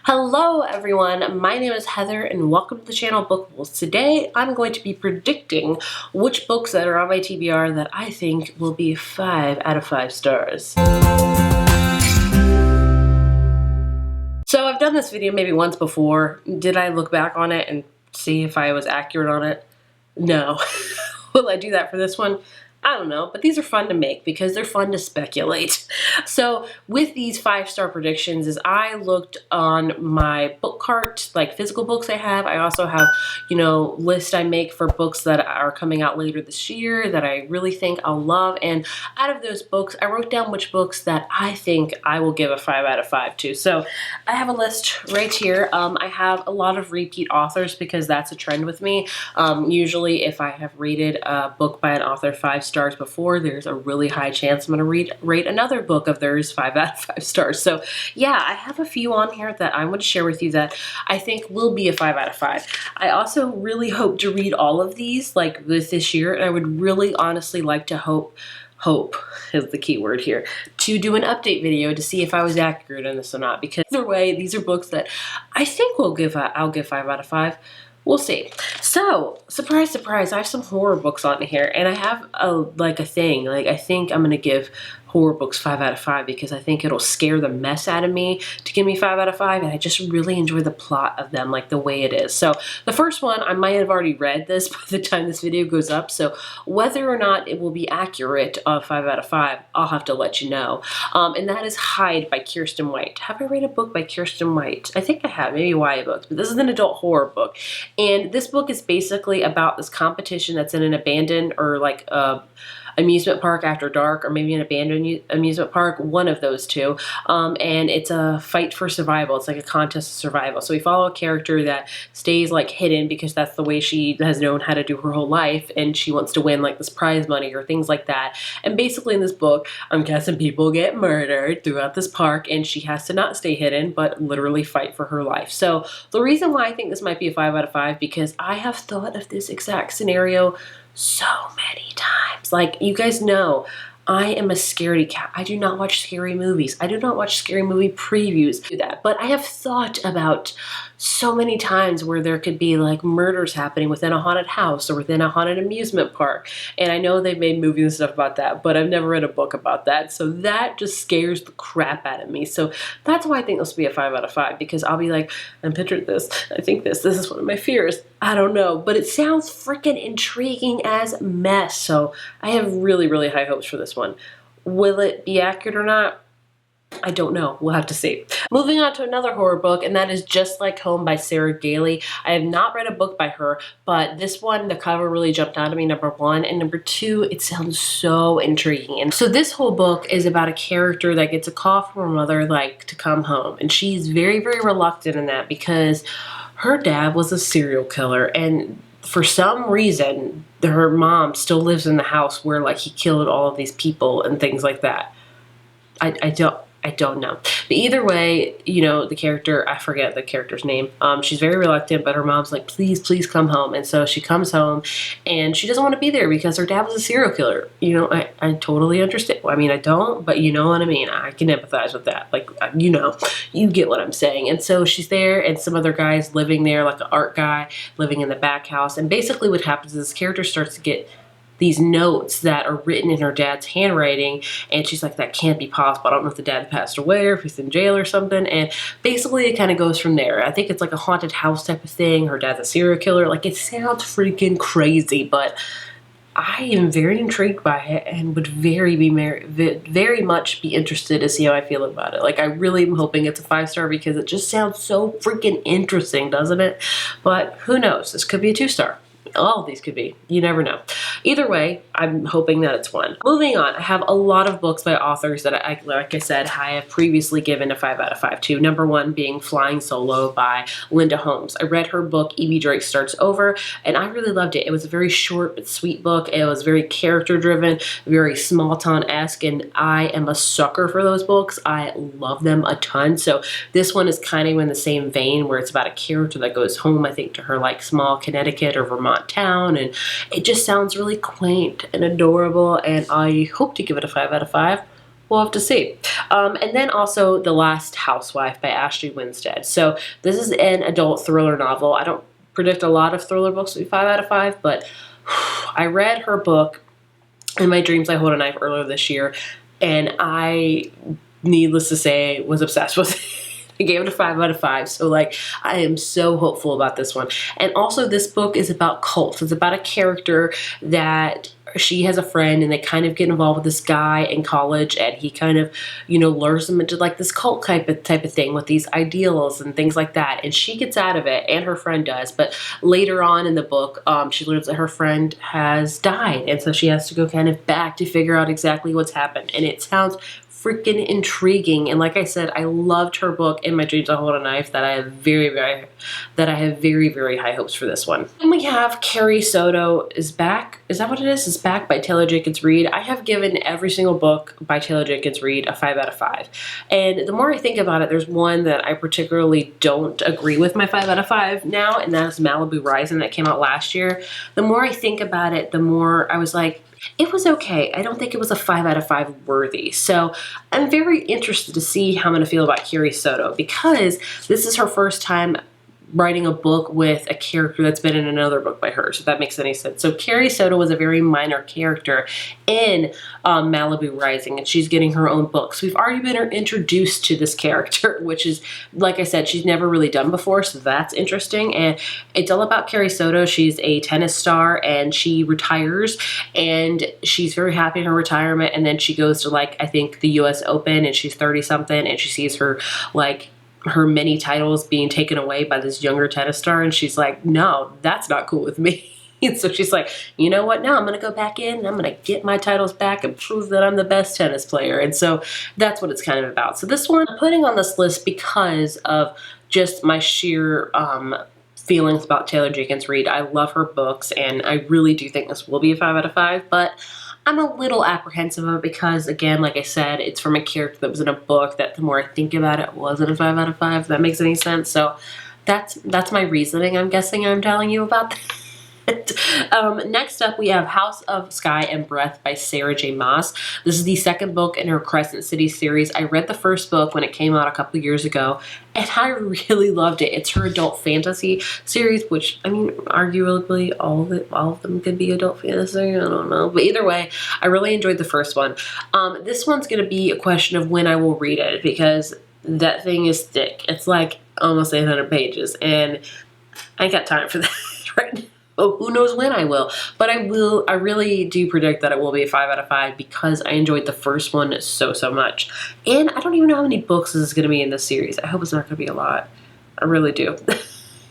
Hello everyone, my name is Heather and welcome to the channel Bookables. Today I'm going to be predicting which books that are on my TBR that I think will be 5 out of 5 stars. So I've done this video maybe once before. Did I look back on it and see if I was accurate on it? No. Will I do that for this one? I don't know, but these are fun to make because they're fun to speculate. So with these 5-star predictions, as I looked on my book cart, like physical books I have, I also have, lists I make for books that are coming out later this year that I really think I'll love. And out of those books, I wrote down which books that I think I will give a 5 out of 5 to. So I have a list right here. I have a lot of repeat authors because that's a trend with me. Usually if I have rated a book by an author 5 stars before, there's a really high chance I'm going to rate another book of theirs 5 out of 5 stars. So yeah, I have a few on here that I want to share with you that I think will be a 5 out of 5. I also really hope to read all of these like this year, and I would really honestly like to hope is the key word here, to do an update video to see if I was accurate in this or not, because either way, these are books that I think I'll give 5 out of 5. We'll see. So, surprise, surprise, I have some horror books on here, and I have a thing. I think I'm going to give horror books 5 out of 5 because I think it'll scare the mess out of me to give me 5 out of 5, and I just really enjoy the plot of them, like the way it is. So, the first one, I might have already read this by the time this video goes up, so whether or not it will be accurate of 5 out of 5, I'll have to let you know. And that is Hide by Kiersten White. Have I read a book by Kiersten White? I think I have, maybe YA books, but this is an adult horror book. And this book is basically about this competition that's in an abandoned or amusement park after dark, or maybe an abandoned amusement park, one of those two. And it's a fight for survival. It's like a contest of survival. So we follow a character that stays hidden because that's the way she has known how to do her whole life, and she wants to win this prize money or things like that. And basically in this book, I'm guessing people get murdered throughout this park, and she has to not stay hidden, but literally fight for her life. So the reason why I think this might be a 5 out of 5, because I have thought of this exact scenario so many times. You guys know, I am a scaredy cat. I do not watch scary movies. I do not watch scary movie previews. Do that. But I have thought about so many times where there could be murders happening within a haunted house or within a haunted amusement park. And I know they've made movies and stuff about that, but I've never read a book about that. So that just scares the crap out of me. So that's why I think this will be a 5 out of 5, because I'll be I'm pictured this. I think this is one of my fears. I don't know, but it sounds freaking intriguing as mess. So I have really, really high hopes for this one. Will it be accurate or not? I don't know. We'll have to see. Moving on to another horror book, and that is Just Like Home by Sarah Gailey. I have not read a book by her, but this one, the cover really jumped out at me, number 1. And number 2, it sounds so intriguing. And so this whole book is about a character that gets a call from her mother, to come home. And she's very, very reluctant in that because her dad was a serial killer. And for some reason, her mom still lives in the house where he killed all of these people and things like that. I don't know. But either way, the character, I forget the character's name. She's very reluctant, but her mom's please, please come home. And so she comes home, and she doesn't want to be there because her dad was a serial killer. I totally understand. Well, I mean, I don't, but you know what I mean. I can empathize with that. You get what I'm saying. And so she's there, and some other guy's living there, an art guy living in the back house. And basically what happens is this character starts to get these notes that are written in her dad's handwriting, and she's like, that can't be possible. I don't know if the dad passed away or if he's in jail or something. And basically it kind of goes from there. I think it's a haunted house type of thing. Her dad's a serial killer. It sounds freaking crazy, but I am very intrigued by it and would very much be interested to see how I feel about it. I really am hoping it's a 5-star because it just sounds so freaking interesting, doesn't it? But who knows? This could be a 2-star. All of these could be. You never know. Either way, I'm hoping that it's 1. Moving on, I have a lot of books by authors that like I said, I have previously given a 5 out of 5 to. Number 1 being Flying Solo by Linda Holmes. I read her book, Evie Drake Starts Over, and I really loved it. It was a very short but sweet book. It was very character driven, very small town-esque, and I am a sucker for those books. I love them a ton. So this one is kind of in the same vein where it's about a character that goes home, I think, to her small Connecticut or Vermont town, and it just sounds really quaint and adorable, and I hope to give it a 5 out of 5. we'll have to see. And then also The Last Housewife by Ashley Winstead. So this is an adult thriller novel. I don't predict a lot of thriller books to be 5 out of 5, but I read her book, In My Dreams I Hold a Knife, earlier this year, and I, needless to say, was obsessed with it. I gave it a 5 out of 5. So like, I am so hopeful about this one. And also this book is about cults. It's about a character that she has a friend and they kind of get involved with this guy in college, and he kind of, you know, lures them into like this cult type of thing with these ideals and things like that. And she gets out of it, and her friend does. But later on in the book, she learns that her friend has died. And so she has to go kind of back to figure out exactly what's happened. And it sounds freaking intriguing. And like I said, I loved her book, In My Dreams I Hold a Knife, that I have very, very high hopes for this one. And we have Carrie Soto is back. Is that what it is? Is back by Taylor Jenkins Reid. I have given every single book by Taylor Jenkins Reid a 5 out of 5. And the more I think about it, there's one that I particularly don't agree with my 5 out of 5 now, and that is Malibu Rising, that came out last year. The more I think about it, the more I was like, it was okay. I don't think it was a 5 out of 5 worthy. So I'm very interested to see how I'm going to feel about Carrie Soto, because this is her first time writing a book with a character that's been in another book by her, so if that makes any sense. So Carrie Soto was a very minor character in Malibu Rising, and she's getting her own book. So we've already been introduced to this character, which is, like I said, she's never really done before, so that's interesting. And it's all about Carrie Soto. She's a tennis star, and she retires, and she's very happy in her retirement, and then she goes to, like, I think the US Open, and she's 30-something, and she sees her, like, her many titles being taken away by this younger tennis star, and she's like, no, that's not cool with me. And so she's like, you know what, now I'm going to go back in and I'm going to get my titles back and prove that I'm the best tennis player. And so that's what it's kind of about. So this one I'm putting on this list because of just my sheer feelings about Taylor Jenkins Reid. I love her books, and I really do think this will be a 5 out of 5, but I'm a little apprehensive of it because, again, like I said, it's from a character that was in a book that the more I think about it, wasn't a 5 out of 5, if that makes any sense. So that's my reasoning, I'm guessing I'm telling you about that. Next up, we have House of Sky and Breath by Sarah J. Maas. This is the second book in her Crescent City series. I read the first book when it came out a couple years ago, and I really loved it. It's her adult fantasy series, which, I mean, arguably all of them could be adult fantasy. I don't know. But either way, I really enjoyed the first one. This one's going to be a question of when I will read it, because that thing is thick. It's like almost 800 pages, and I ain't got time for that right now. Oh, who knows when I will, but I will. I really do predict that it will be a 5 out of 5 because I enjoyed the first one so much. And I don't even know how many books this is going to be in this series. I hope it's not going to be a lot. I really do.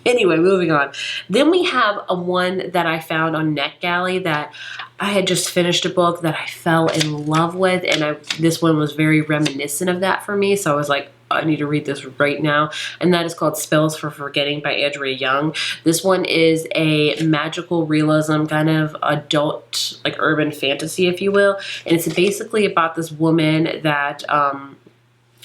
Anyway, moving on. Then we have a one that I found on NetGalley that I had just finished a book that I fell in love with, and this one was very reminiscent of that for me. So I was like, I need to read this right now, and that is called Spells for Forgetting by Andrea Young. This one is a magical realism kind of adult, like urban fantasy, if you will, and it's basically about this woman that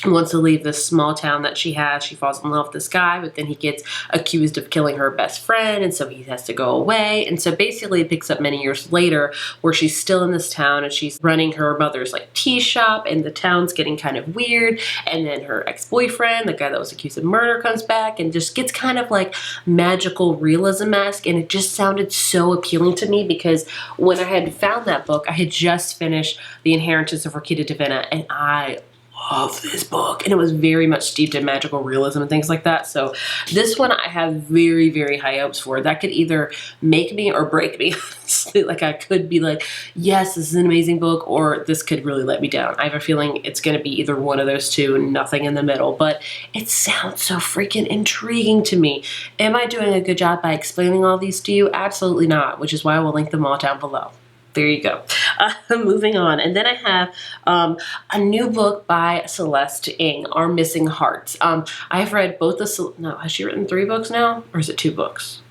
wants to leave this small town that she has. She falls in love with this guy, but then he gets accused of killing her best friend, and so he has to go away. And so basically it picks up many years later where she's still in this town and she's running her mother's like tea shop, and the town's getting kind of weird. And then her ex-boyfriend, the guy that was accused of murder, comes back and just gets kind of like magical realism-esque, and it just sounded so appealing to me because when I had found that book, I had just finished The Inheritance of Rokita Davina, and I love this book, and it was very much steeped in magical realism and things like that. So this one I have very high hopes for. That could either make me or break me, honestly. Like, I could be like, yes, this is an amazing book, or this could really let me down. I have a feeling it's going to be either one of those two, nothing in the middle, but it sounds so freaking intriguing to me. Am I doing a good job by explaining all these to you? Absolutely not, which is why I will link them all down below. There you go. Moving on. And then I have a new book by Celeste Ng, Our Missing Hearts. I have read both the... No, has she written 3 books now? Or is it 2 books?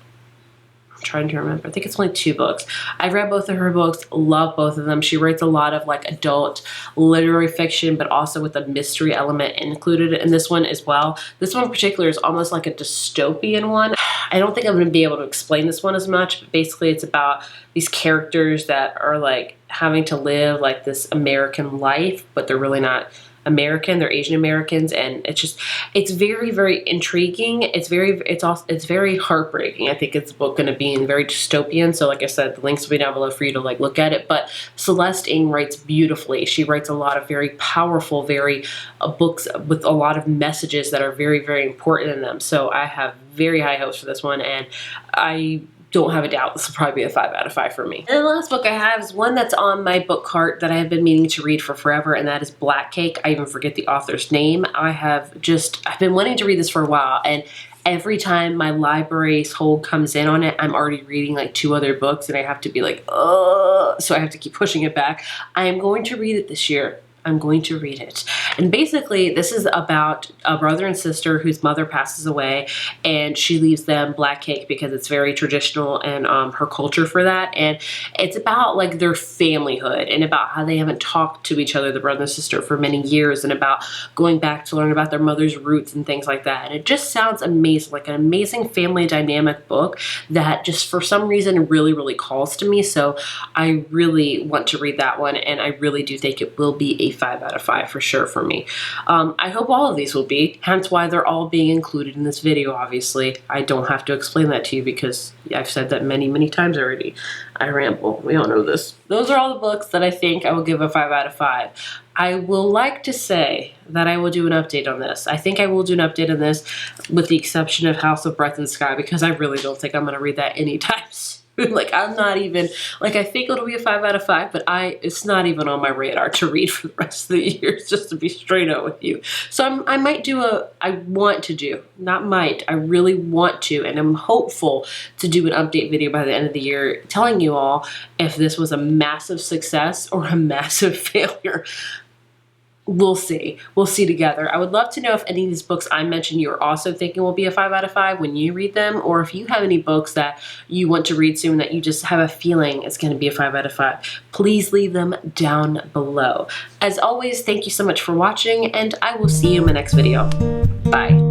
I'm trying to remember. I think it's only 2 books. I've read both of her books, love both of them. She writes a lot of like adult literary fiction, but also with a mystery element included in this one as well. This one in particular is almost like a dystopian one. I don't think I'm going to be able to explain this one as much, but basically it's about these characters that are like having to live like this American life, but they're really not American, they're Asian Americans, and it's very, very intriguing. It's very heartbreaking. I think it's book going to be very dystopian. So like I said, the links will be down below for you to like look at it. But Celeste Ng writes beautifully. She writes a lot of very powerful, very books with a lot of messages that are very, very important in them. So I have very high hopes for this one, and I don't have a doubt this will probably be a 5 out of 5 for me. And the last book I have is one that's on my book cart that I have been meaning to read for forever, and that is Black Cake. I even forget the author's name. I've been wanting to read this for a while, and every time my library's hold comes in on it, I'm already reading like 2 other books, and I have to be like, ugh, so I have to keep pushing it back. I am going to read it this year. I'm going to read it. And basically, this is about a brother and sister whose mother passes away, and she leaves them black cake because it's very traditional in her culture for that. And it's about like their familyhood and about how they haven't talked to each other, the brother and sister, for many years, and about going back to learn about their mother's roots and things like that. And it just sounds amazing, like an amazing family dynamic book that just for some reason really, really calls to me. So I really want to read that one, and I really do think it will be a 5 out of 5 for sure for me. I hope all of these will be, hence why they're all being included in this video, obviously. I don't have to explain that to you because I've said that many, many times already. I ramble. We all know this. Those are all the books that I think I will give a 5 out of 5. I will like to say that I will do an update on this. I think I will do an update on this with the exception of House of Breath and Sky, because I really don't think I'm going to read that anytime soon. Like, I'm not even, like, I think it'll be a 5 out of 5, but it's not even on my radar to read for the rest of the year, just to be straight up with you. So I might do I want to do, not might, I really want to, and I'm hopeful to do an update video by the end of the year telling you all if this was a massive success or a massive failure. We'll see. We'll see together. I would love to know if any of these books I mentioned you are also thinking will be a 5 out of 5 when you read them, or if you have any books that you want to read soon that you just have a feeling it's going to be a 5 out of 5. Please leave them down below. As always, thank you so much for watching, and I will see you in my next video. Bye.